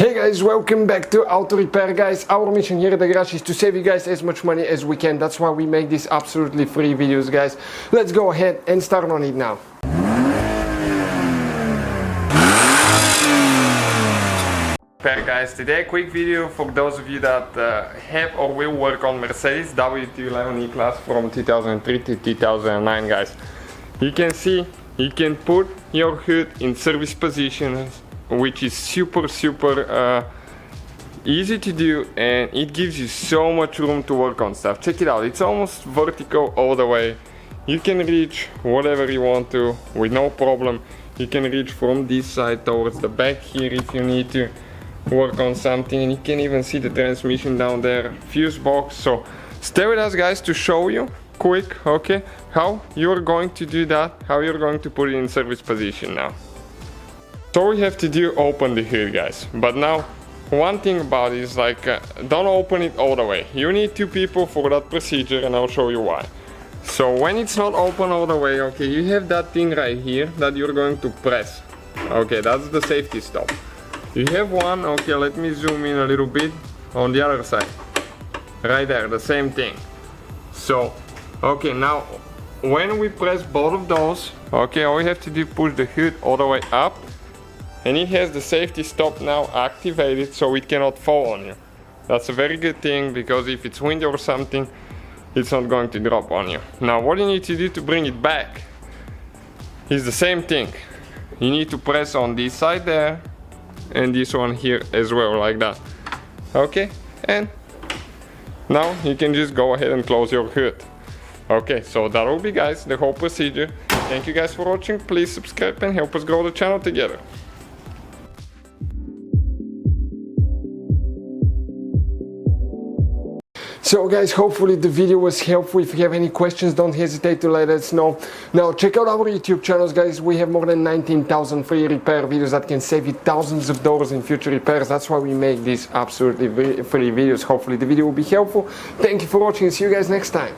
Hey guys, welcome back to Auto Repair guys. Our mission here at the garage is to save you guys as much money as we can. That's why we make these absolutely free videos guys. Let's go ahead and start on it now. Repair guys, today a quick video for those of you that have or will work on Mercedes W211 E-Class from 2003 to 2009 guys. You can see you can put your hood in service positions, which is super easy to do, and it gives you so much room to work on stuff. Check it out, it's almost vertical all the way. You can reach whatever you want to with no problem. You can reach from this side towards the back here if you need to work on something, and you can even see the transmission down there, fuse box. So stay with us guys to show you quick, okay, how you're going to do that, how you're going to put it in service position now. So we have to do open the hood guys, but now one thing about it is like don't open it all the way. You need two people for that procedure, and I'll show you why. So when it's not open all the way, okay, you have that thing right here that you're going to press. Okay, that's the safety stop. You have one, okay, let me zoom in a little bit on the other side. Right there, the same thing. So, okay, now when we press both of those, okay, all we have to do is push the hood all the way up, and it has the safety stop now activated so it cannot fall on you. That's a very good thing, because if it's windy or something, it's not going to drop on you. Now what you need to do to bring it back is the same thing. You need to press on this side there and this one here as well, like that. Okay, and now you can just go ahead and close your hood. Okay, so that will be guys the whole procedure. Thank you guys for watching. Please subscribe and help us grow the channel together. So guys, hopefully the video was helpful. If you have any questions, don't hesitate to let us know. Now check out our YouTube channels guys. We have more than 19,000 free repair videos that can save you thousands of dollars in future repairs. That's why we make these absolutely free videos. Hopefully the video will be helpful. Thank you for watching, and see you guys next time.